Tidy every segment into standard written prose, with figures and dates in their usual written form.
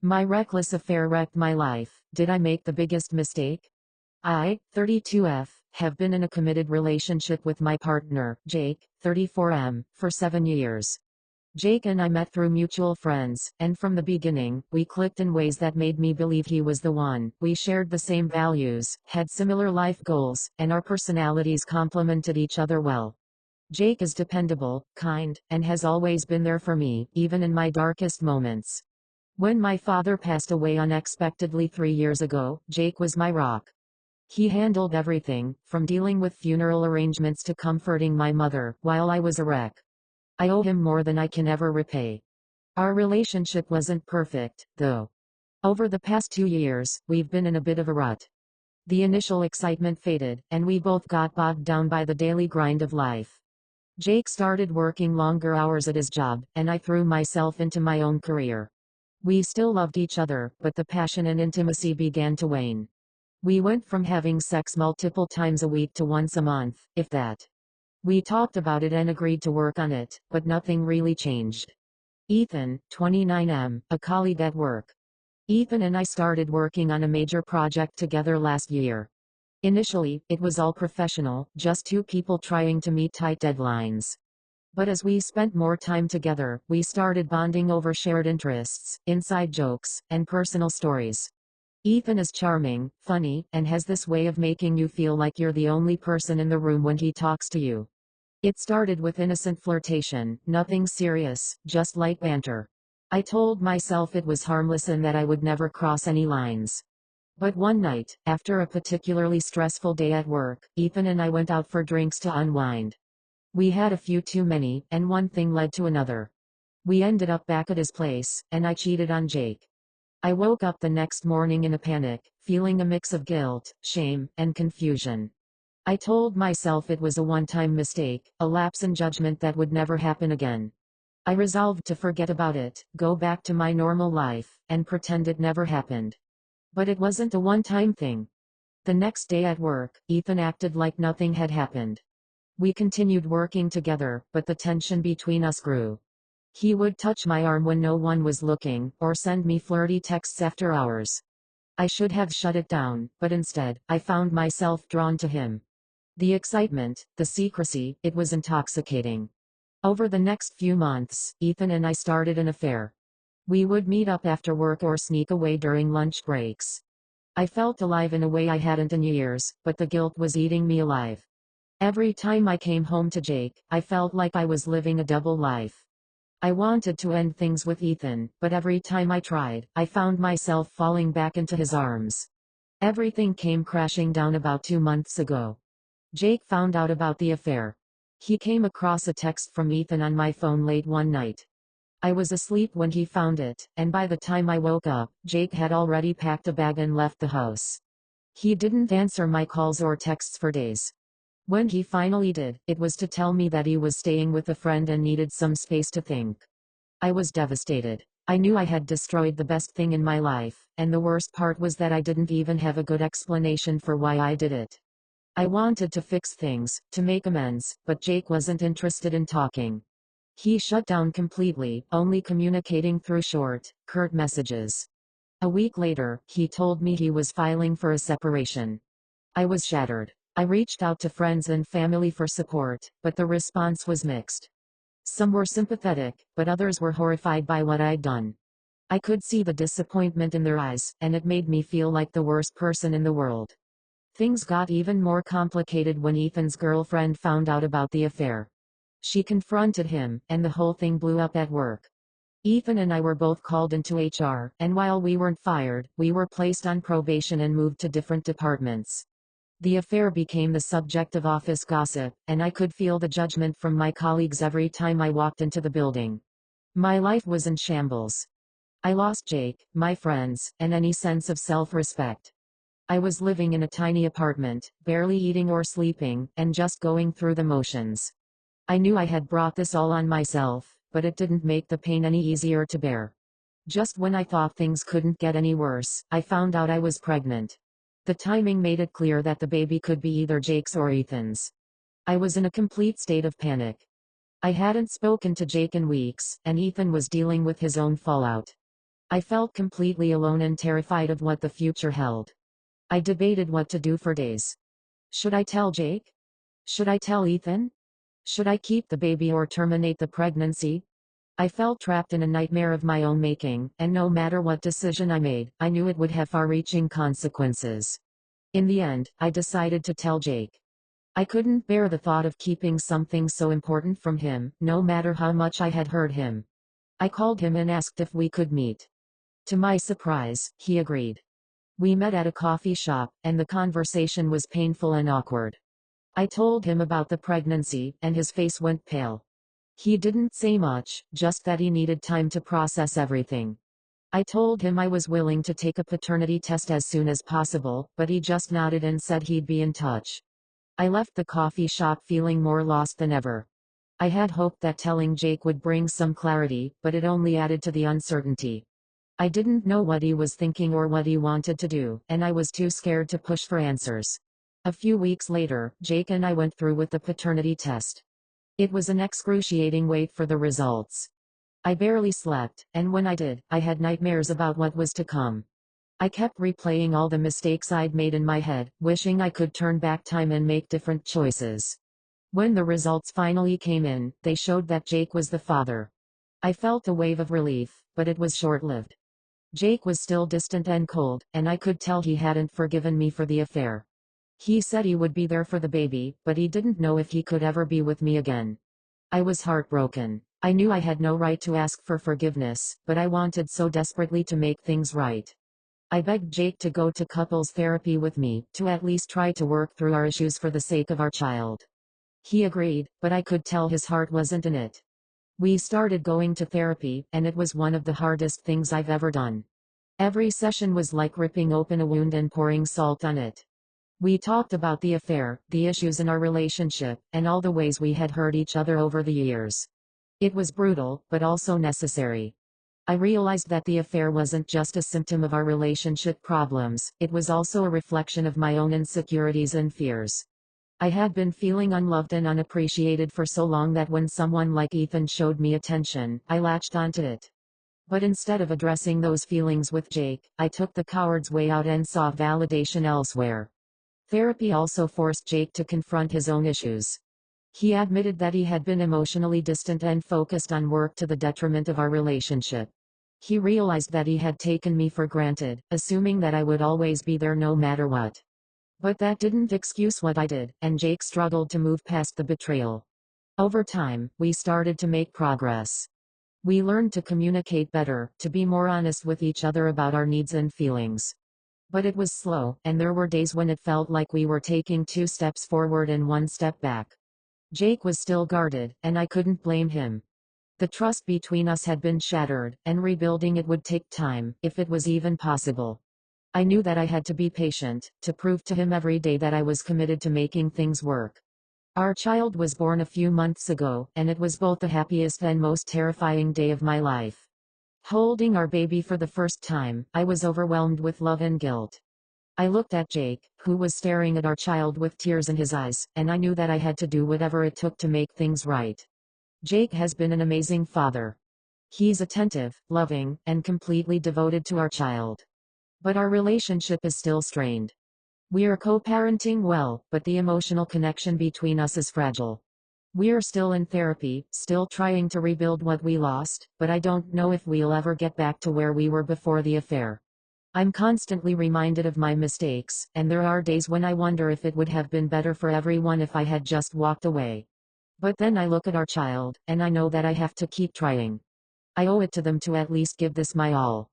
My reckless affair wrecked my life. Did I make the biggest mistake? I, 32F, have been in a committed relationship with my partner, Jake, 34M, for 7 years. Jake and I met through mutual friends, and from the beginning, we clicked in ways that made me believe he was the one. We shared the same values, had similar life goals, and our personalities complemented each other well. Jake is dependable, kind, and has always been there for me, even in my darkest moments. When my father passed away unexpectedly 3 years ago, Jake was my rock. He handled everything, from dealing with funeral arrangements to comforting my mother, while I was a wreck. I owe him more than I can ever repay. Our relationship wasn't perfect, though. Over the past 2 years, we've been in a bit of a rut. The initial excitement faded, and we both got bogged down by the daily grind of life. Jake started working longer hours at his job, and I threw myself into my own career. We still loved each other, but the passion and intimacy began to wane. We went from having sex multiple times a week to once a month, if that. We talked about it and agreed to work on it, but nothing really changed. Ethan, 29M, a colleague at work. Ethan and I started working on a major project together last year. Initially, it was all professional, just two people trying to meet tight deadlines. But as we spent more time together, we started bonding over shared interests, inside jokes, and personal stories. Ethan is charming, funny, and has this way of making you feel like you're the only person in the room when he talks to you. It started with innocent flirtation, nothing serious, just light banter. I told myself it was harmless and that I would never cross any lines. But one night, after a particularly stressful day at work, Ethan and I went out for drinks to unwind. We had a few too many, and one thing led to another. We ended up back at his place, and I cheated on Jake. I woke up the next morning in a panic, feeling a mix of guilt, shame, and confusion. I told myself it was a one-time mistake, a lapse in judgment that would never happen again. I resolved to forget about it, go back to my normal life, and pretend it never happened. But it wasn't a one-time thing. The next day at work, Ethan acted like nothing had happened. We continued working together, but the tension between us grew. He would touch my arm when no one was looking, or send me flirty texts after hours. I should have shut it down, but instead, I found myself drawn to him. The excitement, the secrecy, it was intoxicating. Over the next few months, Ethan and I started an affair. We would meet up after work or sneak away during lunch breaks. I felt alive in a way I hadn't in years, but the guilt was eating me alive. Every time I came home to Jake, I felt like I was living a double life. I wanted to end things with Ethan, but every time I tried, I found myself falling back into his arms. Everything came crashing down about 2 months ago. Jake found out about the affair. He came across a text from Ethan on my phone late one night. I was asleep when he found it, and by the time I woke up, Jake had already packed a bag and left the house. He didn't answer my calls or texts for days. When he finally did, it was to tell me that he was staying with a friend and needed some space to think. I was devastated. I knew I had destroyed the best thing in my life, and the worst part was that I didn't even have a good explanation for why I did it. I wanted to fix things, to make amends, but Jake wasn't interested in talking. He shut down completely, only communicating through short, curt messages. A week later, he told me he was filing for a separation. I was shattered. I reached out to friends and family for support, but the response was mixed. Some were sympathetic, but others were horrified by what I'd done. I could see the disappointment in their eyes, and it made me feel like the worst person in the world. Things got even more complicated when Ethan's girlfriend found out about the affair. She confronted him, and the whole thing blew up at work. Ethan and I were both called into HR, and while we weren't fired, we were placed on probation and moved to different departments. The affair became the subject of office gossip, and I could feel the judgment from my colleagues every time I walked into the building. My life was in shambles. I lost Jake, my friends, and any sense of self-respect. I was living in a tiny apartment, barely eating or sleeping, and just going through the motions. I knew I had brought this all on myself, but it didn't make the pain any easier to bear. Just when I thought things couldn't get any worse, I found out I was pregnant. The timing made it clear that the baby could be either Jake's or Ethan's. I was in a complete state of panic. I hadn't spoken to Jake in weeks, and Ethan was dealing with his own fallout. I felt completely alone and terrified of what the future held. I debated what to do for days. Should I tell Jake? Should I tell Ethan? Should I keep the baby or terminate the pregnancy? I felt trapped in a nightmare of my own making, and no matter what decision I made, I knew it would have far-reaching consequences. In the end, I decided to tell Jake. I couldn't bear the thought of keeping something so important from him, no matter how much I had hurt him. I called him and asked if we could meet. To my surprise, he agreed. We met at a coffee shop, and the conversation was painful and awkward. I told him about the pregnancy, and his face went pale. He didn't say much, just that he needed time to process everything. I told him I was willing to take a paternity test as soon as possible, but he just nodded and said he'd be in touch. I left the coffee shop feeling more lost than ever. I had hoped that telling Jake would bring some clarity, but it only added to the uncertainty. I didn't know what he was thinking or what he wanted to do, and I was too scared to push for answers. A few weeks later, Jake and I went through with the paternity test. It was an excruciating wait for the results. I barely slept, and when I did, I had nightmares about what was to come. I kept replaying all the mistakes I'd made in my head, wishing I could turn back time and make different choices. When the results finally came in, they showed that Jake was the father. I felt a wave of relief, but it was short-lived. Jake was still distant and cold, and I could tell he hadn't forgiven me for the affair. He said he would be there for the baby, but he didn't know if he could ever be with me again. I was heartbroken. I knew I had no right to ask for forgiveness, but I wanted so desperately to make things right. I begged Jake to go to couples therapy with me, to at least try to work through our issues for the sake of our child. He agreed, but I could tell his heart wasn't in it. We started going to therapy, and it was one of the hardest things I've ever done. Every session was like ripping open a wound and pouring salt on it. We talked about the affair, the issues in our relationship, and all the ways we had hurt each other over the years. It was brutal, but also necessary. I realized that the affair wasn't just a symptom of our relationship problems, it was also a reflection of my own insecurities and fears. I had been feeling unloved and unappreciated for so long that when someone like Ethan showed me attention, I latched onto it. But instead of addressing those feelings with Jake, I took the coward's way out and sought validation elsewhere. Therapy also forced Jake to confront his own issues. He admitted that he had been emotionally distant and focused on work to the detriment of our relationship. He realized that he had taken me for granted, assuming that I would always be there no matter what. But that didn't excuse what I did, and Jake struggled to move past the betrayal. Over time, we started to make progress. We learned to communicate better, to be more honest with each other about our needs and feelings. But it was slow, and there were days when it felt like we were taking 2 steps forward and 1 step back. Jake was still guarded, and I couldn't blame him. The trust between us had been shattered, and rebuilding it would take time, if it was even possible. I knew that I had to be patient, to prove to him every day that I was committed to making things work. Our child was born a few months ago, and it was both the happiest and most terrifying day of my life. Holding our baby for the first time, I was overwhelmed with love and guilt. I looked at Jake, who was staring at our child with tears in his eyes, and I knew that I had to do whatever it took to make things right. Jake has been an amazing father. He's attentive, loving, and completely devoted to our child. But our relationship is still strained. We're co-parenting well, but the emotional connection between us is fragile. We're still in therapy, still trying to rebuild what we lost, but I don't know if we'll ever get back to where we were before the affair. I'm constantly reminded of my mistakes, and there are days when I wonder if it would have been better for everyone if I had just walked away. But then I look at our child, and I know that I have to keep trying. I owe it to them to at least give this my all.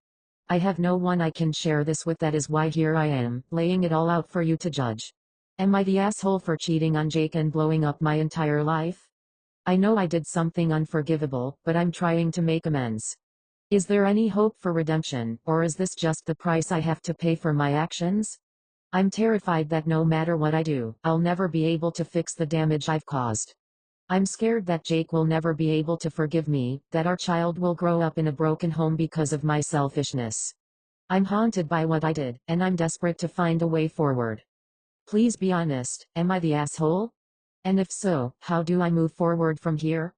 I have no one I can share this with, that is why here I am, laying it all out for you to judge. Am I the asshole for cheating on Jake and blowing up my entire life? I know I did something unforgivable, but I'm trying to make amends. Is there any hope for redemption, or is this just the price I have to pay for my actions? I'm terrified that no matter what I do, I'll never be able to fix the damage I've caused. I'm scared that Jake will never be able to forgive me, that our child will grow up in a broken home because of my selfishness. I'm haunted by what I did, and I'm desperate to find a way forward. Please be honest, am I the asshole? And if so, how do I move forward from here?